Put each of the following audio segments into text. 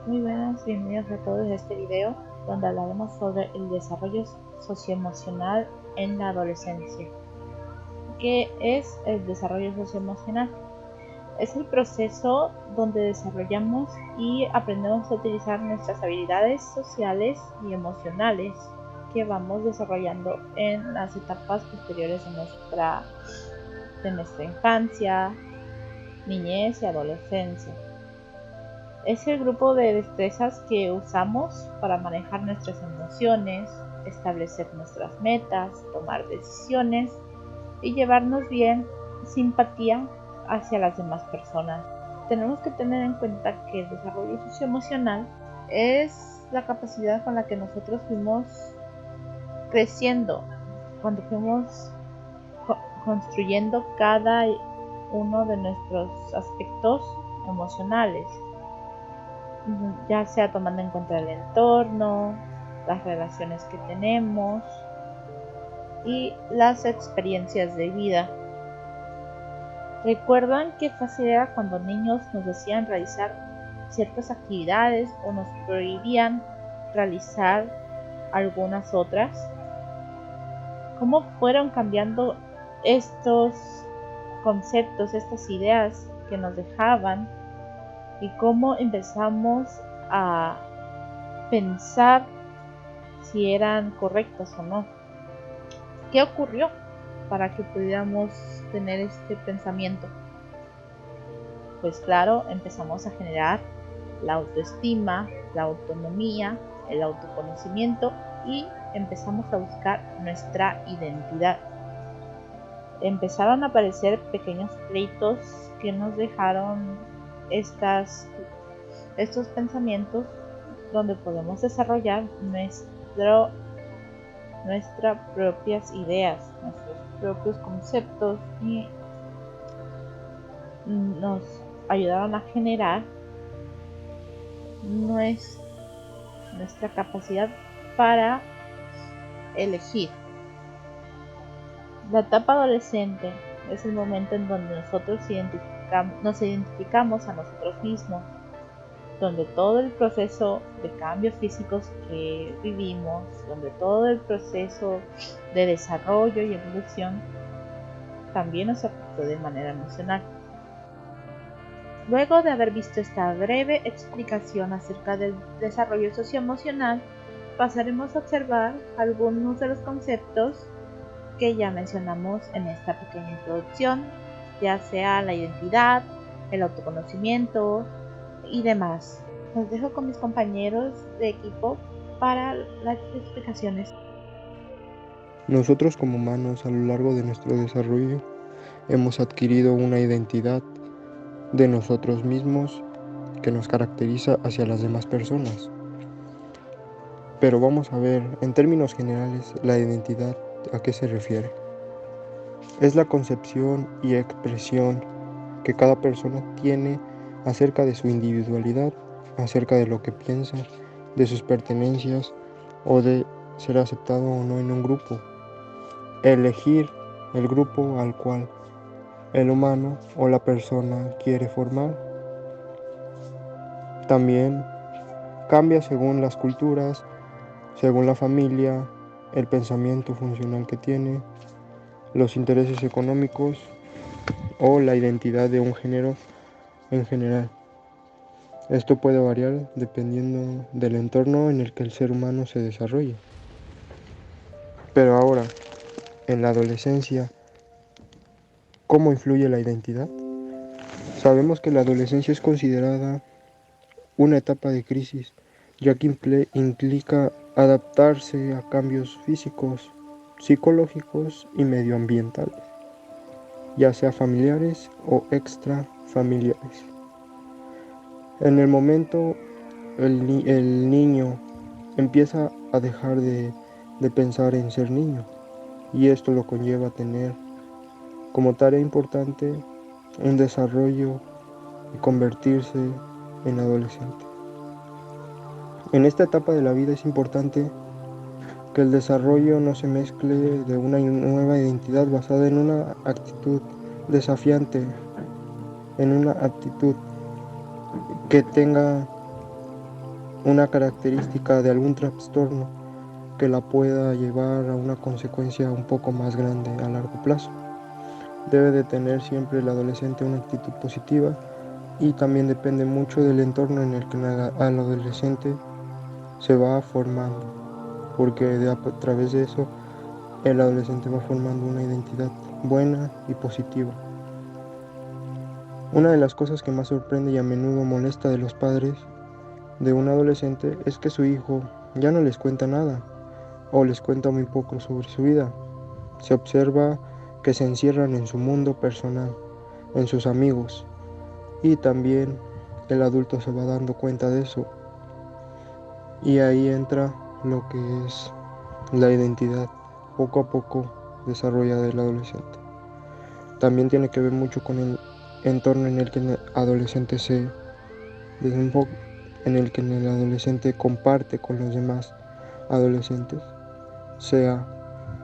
Muy buenas, bienvenidos a todos a este video donde hablaremos sobre el desarrollo socioemocional en la adolescencia. ¿Qué es el desarrollo socioemocional? Es el proceso donde desarrollamos y aprendemos a utilizar nuestras habilidades sociales y emocionales que vamos desarrollando en las etapas posteriores de nuestra infancia, niñez y adolescencia. Es el grupo de destrezas que usamos para manejar nuestras emociones, establecer nuestras metas, tomar decisiones y llevarnos bien, simpatía hacia las demás personas. Tenemos que tener en cuenta que el desarrollo socioemocional es la capacidad con la que nosotros fuimos creciendo, cuando fuimos construyendo cada uno de nuestros aspectos emocionales, ya sea tomando en cuenta el entorno, las relaciones que tenemos y las experiencias de vida. ¿Recuerdan qué fácil era cuando niños nos decían realizar ciertas actividades o nos prohibían realizar algunas otras? ¿Cómo fueron cambiando estos conceptos, estas ideas que nos dejaban y cómo empezamos a pensar si eran correctas o no? ¿Qué ocurrió para que pudiéramos tener este pensamiento? Pues claro, empezamos a generar la autoestima, la autonomía, el autoconocimiento y empezamos a buscar nuestra identidad. Empezaron a aparecer pequeños pleitos que nos dejaron estos pensamientos donde podemos desarrollar nuestras propias ideas, nuestros propios conceptos y nos ayudaron a generar nuestra capacidad para elegir. La etapa adolescente es el momento en donde nosotros nos identificamos a nosotros mismos, donde todo el proceso de cambios físicos que vivimos, donde todo el proceso de desarrollo y evolución también nos afectó de manera emocional. Luego de haber visto esta breve explicación acerca del desarrollo socioemocional, pasaremos a observar algunos de los conceptos que ya mencionamos en esta pequeña introducción, ya sea la identidad, el autoconocimiento y demás. Los dejo con mis compañeros de equipo para las explicaciones. Nosotros como humanos a lo largo de nuestro desarrollo hemos adquirido una identidad de nosotros mismos que nos caracteriza hacia las demás personas. Pero vamos a ver, en términos generales, la identidad, ¿a qué se refiere? Es la concepción y expresión que cada persona tiene acerca de su individualidad, acerca de lo que piensa, de sus pertenencias o de ser aceptado o no en un grupo. Elegir el grupo al cual el humano o la persona quiere formar. También cambia según las culturas, según la familia, el pensamiento funcional que tiene, los intereses económicos o la identidad de un género en general. Esto puede variar dependiendo del entorno en el que el ser humano se desarrolle. Pero ahora, en la adolescencia, ¿cómo influye la identidad? Sabemos que la adolescencia es considerada una etapa de crisis, ya que implica adaptarse a cambios físicos, psicológicos y medioambientales, ya sea familiares o extrafamiliares. En el momento, el niño empieza a dejar de pensar en ser niño, y esto lo conlleva a tener como tarea importante un desarrollo y convertirse en adolescente. En esta etapa de la vida es importante que el desarrollo no se mezcle de una nueva identidad basada en una actitud desafiante, en una actitud que tenga una característica de algún trastorno que la pueda llevar a una consecuencia un poco más grande a largo plazo. Debe de tener siempre el adolescente una actitud positiva y también depende mucho del entorno en el que al adolescente se va formando, porque a través de eso el adolescente va formando una identidad buena y positiva. Una de las cosas que más sorprende y a menudo molesta de los padres de un adolescente es que su hijo ya no les cuenta nada o les cuenta muy poco sobre su vida. Se observa que se encierran en su mundo personal, en sus amigos, y también el adulto se va dando cuenta de eso. Y ahí entra lo que es la identidad poco a poco desarrollada del adolescente. También tiene que ver mucho con el entorno en el que el adolescente se desenfoca, en el que el adolescente comparte con los demás adolescentes, sea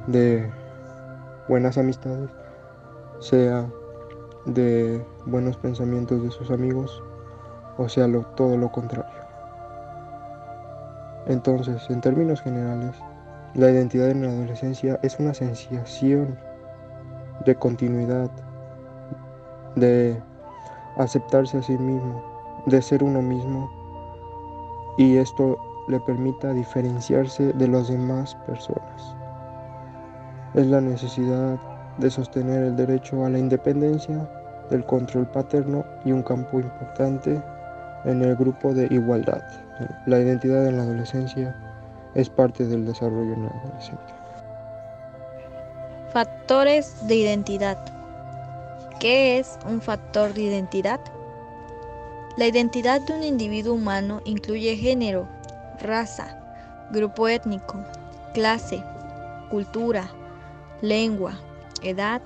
de buenas amistades, sea de buenos pensamientos de sus amigos, o sea todo lo contrario. Entonces, en términos generales, la identidad en la adolescencia es una sensación de continuidad, de aceptarse a sí mismo, de ser uno mismo, y esto le permita diferenciarse de las demás personas. Es la necesidad de sostener el derecho a la independencia, del control paterno y un campo importante en el grupo de igualdad. La identidad en la adolescencia es parte del desarrollo en el adolescente. Factores de identidad. ¿Qué es un factor de identidad? La identidad de un individuo humano incluye género, raza, grupo étnico, clase, cultura, lengua, edad,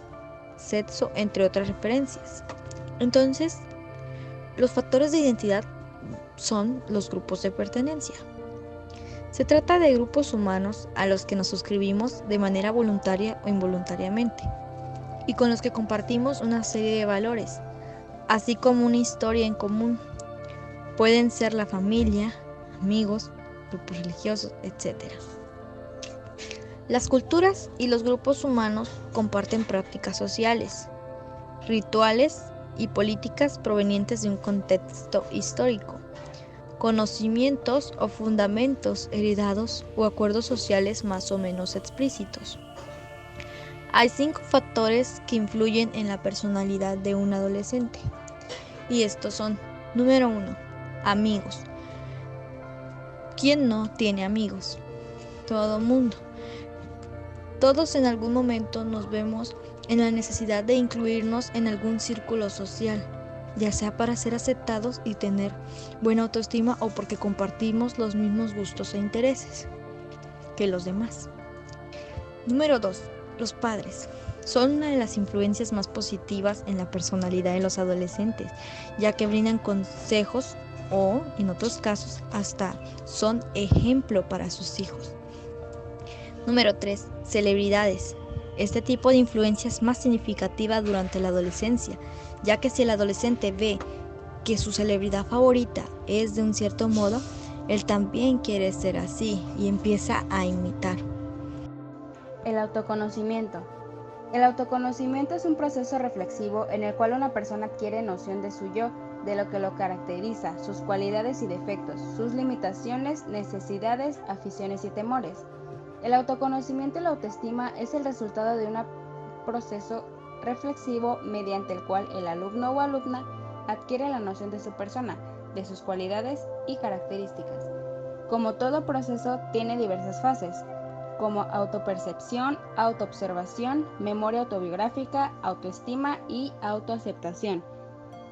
sexo, entre otras referencias. Entonces, los factores de identidad son los grupos de pertenencia. Se trata de grupos humanos a los que nos suscribimos de manera voluntaria o involuntariamente y con los que compartimos una serie de valores, así como una historia en común. Pueden ser la familia, amigos, grupos religiosos, etc. Las culturas y los grupos humanos comparten prácticas sociales, rituales y políticas provenientes de un contexto histórico, conocimientos o fundamentos heredados o acuerdos sociales más o menos explícitos. Hay 5 factores que influyen en la personalidad de un adolescente, y estos son: número 1, amigos. ¿Quién no tiene amigos? Todo mundo. Todos en algún momento nos vemos en la necesidad de incluirnos en algún círculo social, ya sea para ser aceptados y tener buena autoestima o porque compartimos los mismos gustos e intereses que los demás. Número 2. Los padres. Son una de las influencias más positivas en la personalidad de los adolescentes, ya que brindan consejos o, en otros casos, hasta son ejemplo para sus hijos. Número 3. Celebridades. Este tipo de influencia es más significativa durante la adolescencia, ya que si el adolescente ve que su celebridad favorita es de un cierto modo, él también quiere ser así y empieza a imitar. El autoconocimiento. El autoconocimiento es un proceso reflexivo en el cual una persona adquiere noción de su yo, de lo que lo caracteriza, sus cualidades y defectos, sus limitaciones, necesidades, aficiones y temores. El autoconocimiento y la autoestima es el resultado de un proceso reflexivo mediante el cual el alumno o alumna adquiere la noción de su persona, de sus cualidades y características. Como todo proceso, tiene diversas fases, como autopercepción, autoobservación, memoria autobiográfica, autoestima y autoaceptación.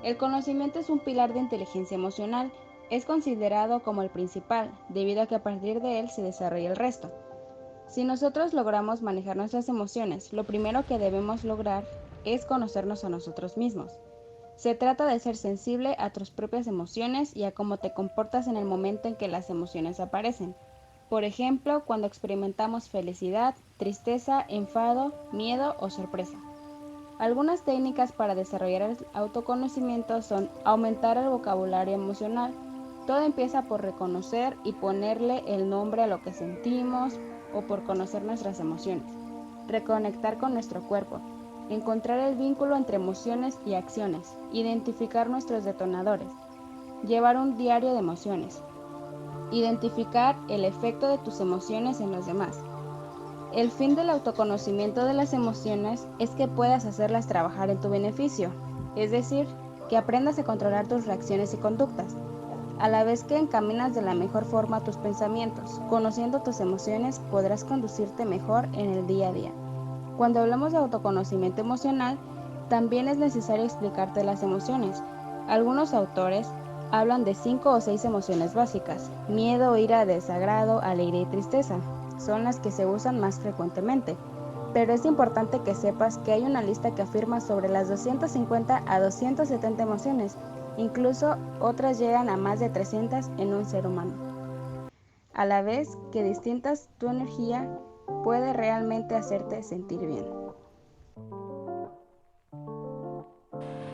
El conocimiento es un pilar de inteligencia emocional. Es considerado como el principal, debido a que a partir de él se desarrolla el resto. Si nosotros logramos manejar nuestras emociones, lo primero que debemos lograr es conocernos a nosotros mismos. Se trata de ser sensible a tus propias emociones y a cómo te comportas en el momento en que las emociones aparecen. Por ejemplo, cuando experimentamos felicidad, tristeza, enfado, miedo o sorpresa. Algunas técnicas para desarrollar el autoconocimiento son aumentar el vocabulario emocional, Todo empieza por reconocer y ponerle el nombre a lo que sentimos o por conocer nuestras emociones, reconectar con nuestro cuerpo, encontrar el vínculo entre emociones y acciones, identificar nuestros detonadores, llevar un diario de emociones, identificar el efecto de tus emociones en los demás. El fin del autoconocimiento de las emociones es que puedas hacerlas trabajar en tu beneficio, es decir, que aprendas a controlar tus reacciones y conductas, a la vez que encaminas de la mejor forma tus pensamientos. Conociendo tus emociones podrás conducirte mejor en el día a día. Cuando hablamos de autoconocimiento emocional, también es necesario explicarte las emociones. Algunos autores hablan de 5 o 6 emociones básicas: miedo, ira, desagrado, alegría y tristeza. Son las que se usan más frecuentemente, pero es importante que sepas que hay una lista que afirma sobre las 250 a 270 emociones, incluso otras llegan a más de 300 en un ser humano. A la vez que distintas tu energía puede realmente hacerte sentir bien.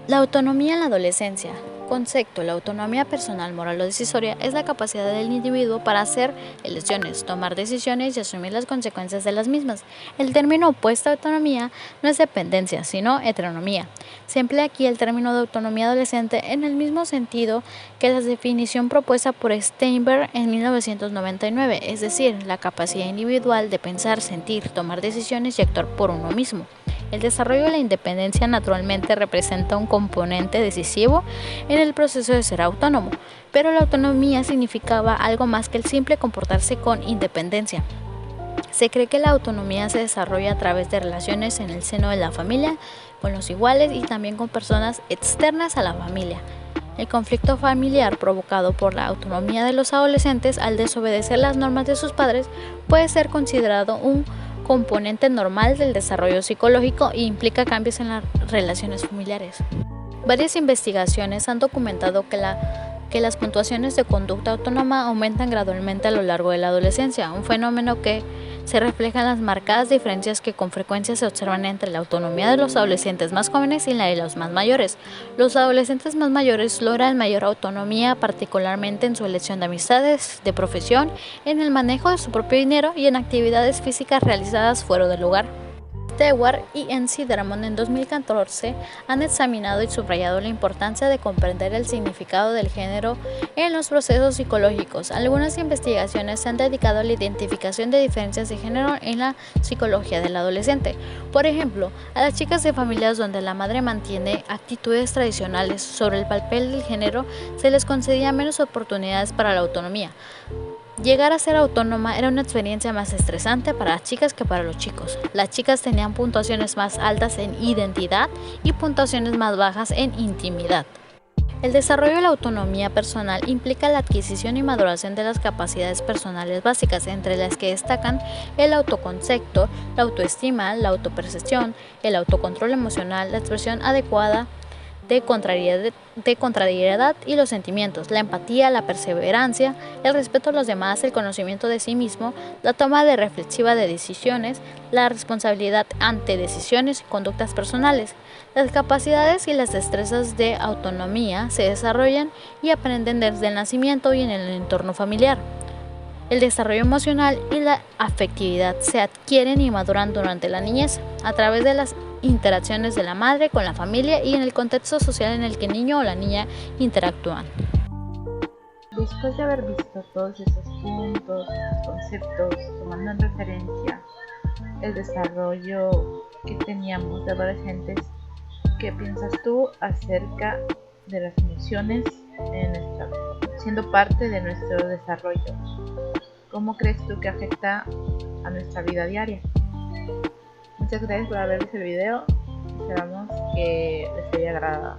La autonomía en la adolescencia. Concepto: la autonomía personal, moral o decisoria es la capacidad del individuo para hacer elecciones, tomar decisiones y asumir las consecuencias de las mismas. El término opuesto a autonomía no es dependencia, sino heteronomía. Se emplea aquí el término de autonomía adolescente en el mismo sentido que la definición propuesta por Steinberg en 1999, es decir, la capacidad individual de pensar, sentir, tomar decisiones y actuar por uno mismo. El desarrollo de la independencia naturalmente representa un componente decisivo en el proceso de ser autónomo, pero la autonomía significaba algo más que el simple comportarse con independencia. Se cree que la autonomía se desarrolla a través de relaciones en el seno de la familia, con los iguales y también con personas externas a la familia. El conflicto familiar provocado por la autonomía de los adolescentes al desobedecer las normas de sus padres puede ser considerado un componente normal del desarrollo psicológico e implica cambios en las relaciones familiares. Varias investigaciones han documentado que las puntuaciones de conducta autónoma aumentan gradualmente a lo largo de la adolescencia, un fenómeno que se refleja en las marcadas diferencias que con frecuencia se observan entre la autonomía de los adolescentes más jóvenes y la de los más mayores. Los adolescentes más mayores logran mayor autonomía, particularmente en su elección de amistades, de profesión, en el manejo de su propio dinero y en actividades físicas realizadas fuera del hogar. Stewart y N.C. Drummond en 2014 han examinado y subrayado la importancia de comprender el significado del género en los procesos psicológicos. Algunas investigaciones se han dedicado a la identificación de diferencias de género en la psicología del adolescente. Por ejemplo, a las chicas de familias donde la madre mantiene actitudes tradicionales sobre el papel del género se les concedía menos oportunidades para la autonomía. Llegar a ser autónoma era una experiencia más estresante para las chicas que para los chicos. Las chicas tenían puntuaciones más altas en identidad y puntuaciones más bajas en intimidad. El desarrollo de la autonomía personal implica la adquisición y maduración de las capacidades personales básicas, entre las que destacan el autoconcepto, la autoestima, la autopercepción, el autocontrol emocional, la expresión adecuada de contrariedad y los sentimientos, la empatía, la perseverancia, el respeto a los demás, el conocimiento de sí mismo, la toma reflexiva de decisiones, la responsabilidad ante decisiones y conductas personales. Las capacidades y las destrezas de autonomía se desarrollan y aprenden desde el nacimiento y en el entorno familiar. El desarrollo emocional y la afectividad se adquieren y maduran durante la niñez, a través de las interacciones de la madre con la familia y en el contexto social en el que el niño o la niña interactúan. Después de haber visto todos esos puntos, conceptos, tomando en referencia el desarrollo que teníamos de adolescentes, ¿qué piensas tú acerca de las emociones siendo parte de nuestro desarrollo? ¿Cómo crees tú que afecta a nuestra vida diaria? Muchas gracias por haber visto el video. Esperamos que les haya agradado.